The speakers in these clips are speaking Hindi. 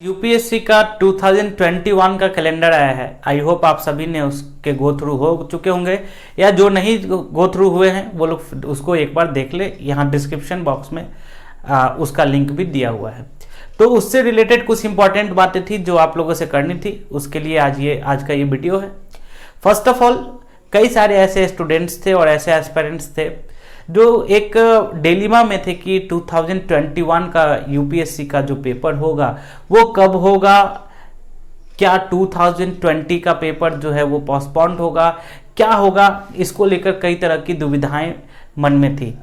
यूपीएससी का 2021 का कैलेंडर आया है। आई होप आप सभी ने उसके गो थ्रू हो चुके होंगे, या जो नहीं गो थ्रू हुए हैं वो लोग उसको एक बार देख ले। यहाँ डिस्क्रिप्शन बॉक्स में उसका लिंक भी दिया हुआ है। तो उससे रिलेटेड कुछ इंपॉर्टेंट बातें थी जो आप लोगों से करनी थी, उसके लिए आज का ये वीडियो है। फर्स्ट ऑफ ऑल, कई सारे ऐसे स्टूडेंट्स थे और ऐसे एस्पिरेंट्स थे जो एक डिलेमा में थे कि 2021 का यूपीएससी का जो पेपर होगा वो कब होगा, क्या 2020 का पेपर जो है वो पोस्टपोन्ड होगा, क्या होगा, इसको लेकर कई तरह की दुविधाएं मन में थी।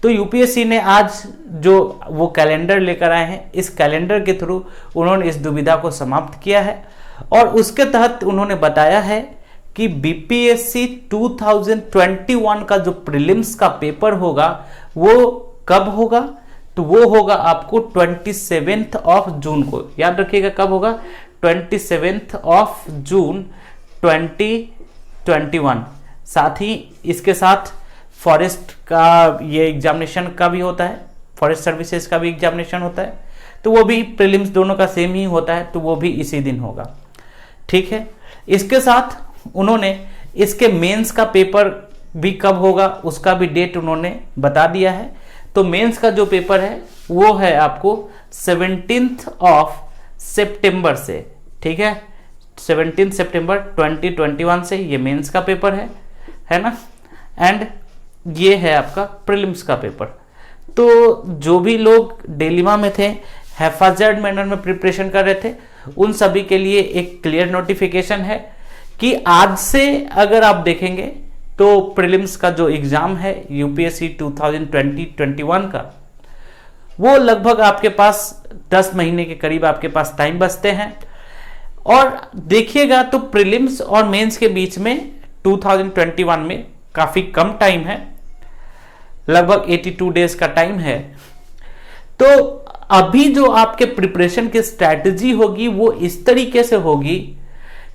तो यूपीएससी ने आज जो वो कैलेंडर लेकर आए हैं, इस कैलेंडर के थ्रू उन्होंने इस दुविधा को समाप्त किया है और उसके तहत उन्होंने बताया है कि बीपीएससी 2021 का जो प्रीलिम्स का पेपर होगा वो कब होगा, तो वो होगा आपको 27 ऑफ जून को। याद रखिएगा कब होगा, 27 ऑफ जून 2021। साथ ही इसके साथ फॉरेस्ट का ये एग्जामिनेशन का भी होता है, फॉरेस्ट सर्विसेज का भी एग्जामिनेशन होता है, तो वो भी प्रीलिम्स दोनों का सेम ही होता है, तो वो भी इसी दिन होगा। ठीक है, इसके साथ उन्होंने इसके मेंस का पेपर भी कब होगा उसका भी डेट उन्होंने बता दिया है। तो मेंस का जो पेपर है वो है आपको 17 ऑफ सितंबर से। ठीक है, 17 सितंबर 2021 से ये मेंस का पेपर है ना, एंड ये है आपका प्रीलिम्स का पेपर। तो जो भी लोग डिलेमा में थे, हैफाजर्ड मैनर में प्रिपरेशन कर रहे थे, उन सभी के लिए एक क्लियर नोटिफिकेशन है कि आज से अगर आप देखेंगे तो प्रीलिम्स का जो एग्जाम है यूपीएससी 2020-21 का, वो लगभग आपके पास 10 महीने के करीब आपके पास टाइम बचते हैं। और देखिएगा तो प्रीलिम्स और मेंस के बीच में 2021 में काफी कम टाइम है, लगभग 82 डेज का टाइम है। तो अभी जो आपके प्रिपरेशन की स्ट्रैटेजी होगी वो इस तरीके से होगी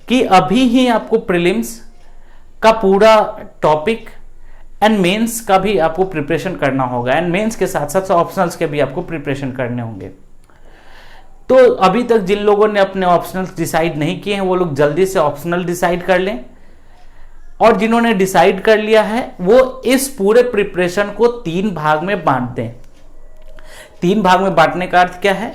कि अभी ही आपको प्रीलिम्स का पूरा टॉपिक एंड मेंस का भी आपको प्रिपरेशन करना होगा, एंड मेंस के साथ साथ ऑप्शनल्स के भी आपको प्रिपरेशन करने होंगे। तो अभी तक जिन लोगों ने अपने ऑप्शनल्स डिसाइड नहीं किए हैं वो लोग जल्दी से ऑप्शनल डिसाइड कर लें, और जिन्होंने डिसाइड कर लिया है वो इस पूरे प्रिपरेशन को 3 भाग में बांट दें। 3 भाग में बांटने का अर्थ क्या है,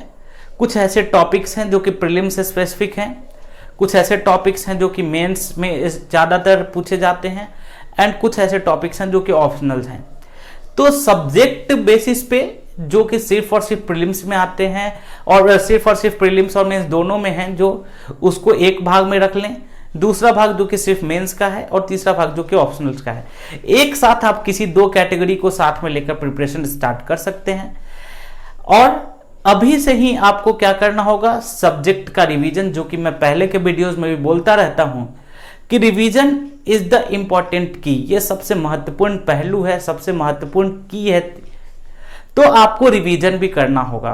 कुछ ऐसे टॉपिक्स हैं जो कि प्रीलिम्स से स्पेसिफिक हैं, कुछ ऐसे टॉपिक्स हैं जो कि मेंस में ज़्यादातर पूछे जाते हैं, एंड कुछ ऐसे टॉपिक्स हैं जो कि ऑप्शनल हैं। तो सब्जेक्ट बेसिस पे जो कि सिर्फ और सिर्फ प्रीलिम्स में आते हैं और सिर्फ प्रीलिम्स और मेंस दोनों में हैं, जो उसको एक भाग में रख लें, दूसरा भाग जो कि सिर्फ मेंस का है और तीसरा भाग जो कि ऑप्शनल्स का है। एक साथ आप किसी 2 कैटेगरी को साथ में लेकर प्रिपरेशन स्टार्ट कर सकते हैं। और अभी से ही आपको क्या करना होगा, सब्जेक्ट का रिवीजन, जो कि मैं पहले के वीडियोस में भी बोलता रहता हूं कि रिवीजन इज द इंपॉर्टेंट की, ये सबसे महत्वपूर्ण पहलू है, सबसे महत्वपूर्ण की है। तो आपको रिवीजन भी करना होगा।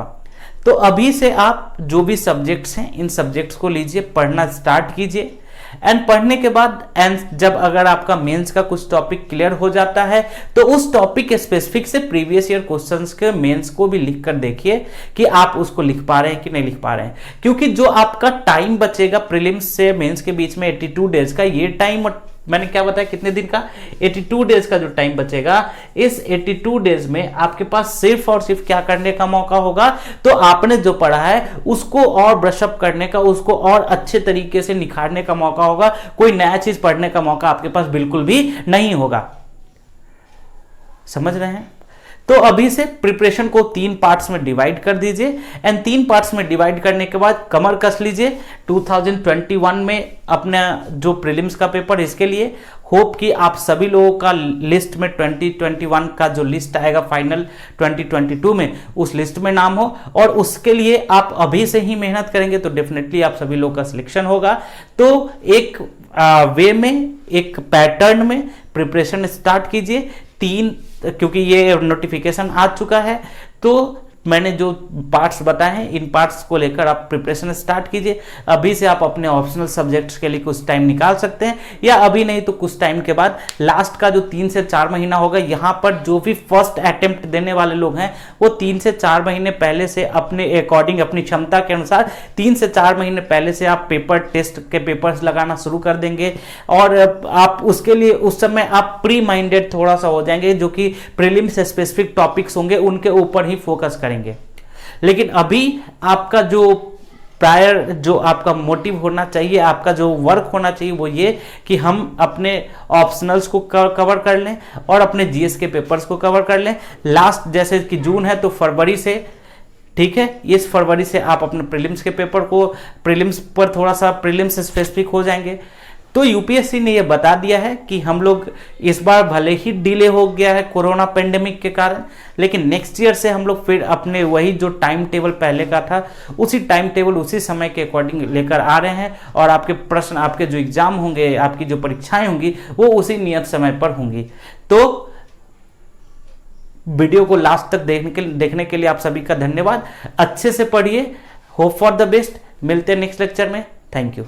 तो अभी से आप जो भी सब्जेक्ट्स हैं इन सब्जेक्ट्स को लीजिए, पढ़ना स्टार्ट कीजिए, एंड पढ़ने के बाद जब अगर आपका मेंस का कुछ टॉपिक क्लियर हो जाता है तो उस टॉपिक के स्पेसिफिक से प्रीवियस ईयर क्वेश्चंस के मेंस को भी लिख कर देखिए कि आप उसको लिख पा रहे हैं कि नहीं लिख पा रहे हैं। क्योंकि जो आपका टाइम बचेगा प्रीलिम्स से मेंस के बीच में 82 डेज का, ये टाइम मैंने क्या बताया कितने दिन का, 82 डेज का जो टाइम बचेगा, इस 82 डेज में आपके पास सिर्फ और सिर्फ क्या करने का मौका होगा, तो आपने जो पढ़ा है उसको और ब्रशअप करने का, उसको और अच्छे तरीके से निखारने का मौका होगा। कोई नया चीज पढ़ने का मौका आपके पास बिल्कुल भी नहीं होगा। समझ रहे हैं? तो अभी से प्रिपरेशन को 3 पार्ट्स में डिवाइड कर दीजिए, एंड 3 पार्ट्स में डिवाइड करने के बाद कमर कस लीजिए 2021 में अपना जो प्रीलिम्स का पेपर, इसके लिए होप कि आप सभी लोगों का लिस्ट में 2021 का जो लिस्ट आएगा फाइनल 2022 में, उस लिस्ट में नाम हो, और उसके लिए आप अभी से ही मेहनत करेंगे तो डेफिनेटली आप सभी लोगों का सिलेक्शन होगा। तो एक वे में, एक पैटर्न में प्रिपरेशन स्टार्ट कीजिए। क्योंकि ये नोटिफिकेशन आ चुका है तो मैंने जो पार्ट्स बताए हैं, इन पार्ट्स को लेकर आप प्रिपरेशन स्टार्ट कीजिए। अभी से आप अपने ऑप्शनल सब्जेक्ट्स के लिए कुछ टाइम निकाल सकते हैं, या अभी नहीं तो कुछ टाइम के बाद लास्ट का जो 3 से 4 महीना होगा, यहाँ पर जो भी फर्स्ट अटेम्प्ट देने वाले लोग हैं वो 3 से 4 महीने पहले से अपने अकॉर्डिंग, अपनी क्षमता के अनुसार 3 से 4 महीने पहले से आप पेपर टेस्ट के पेपर्स लगाना शुरू कर देंगे। और आप उसके लिए उस समय आप प्री माइंडेड थोड़ा सा हो जाएंगे, जो कि प्रीलिम्स स्पेसिफिक टॉपिक्स होंगे उनके ऊपर ही फोकस करेंगे। लेकिन अभी आपका जो प्रायर जो आपका मोटिव होना चाहिए, आपका जो वर्क होना चाहिए वो ये कि हम अपने ऑप्शनल्स को कवर कर लें और अपने जीएस के पेपर्स को कवर कर लें। लास्ट जैसे कि जून है तो फरवरी से, ठीक है, इस फरवरी से आप अपने प्रीलिम्स के पेपर को, प्रीलिम्स पर थोड़ा सा प्रीलिम्स स्पेसिफिक हो जाएंगे। तो यूपीएससी ने ये बता दिया है कि हम लोग इस बार भले ही डिले हो गया है कोरोना पेंडेमिक के कारण, लेकिन नेक्स्ट ईयर से हम लोग फिर अपने वही जो टाइम टेबल पहले का था उसी टाइम टेबल उसी समय के अकॉर्डिंग लेकर आ रहे हैं। और आपके प्रश्न, आपके जो एग्जाम होंगे, आपकी जो परीक्षाएं होंगी वो उसी नियत समय पर होंगी। तो वीडियो को लास्ट तक देखने के लिए आप सभी का धन्यवाद। अच्छे से पढ़िए, होप फॉर द बेस्ट। मिलते हैं नेक्स्ट लेक्चर में। Thank you.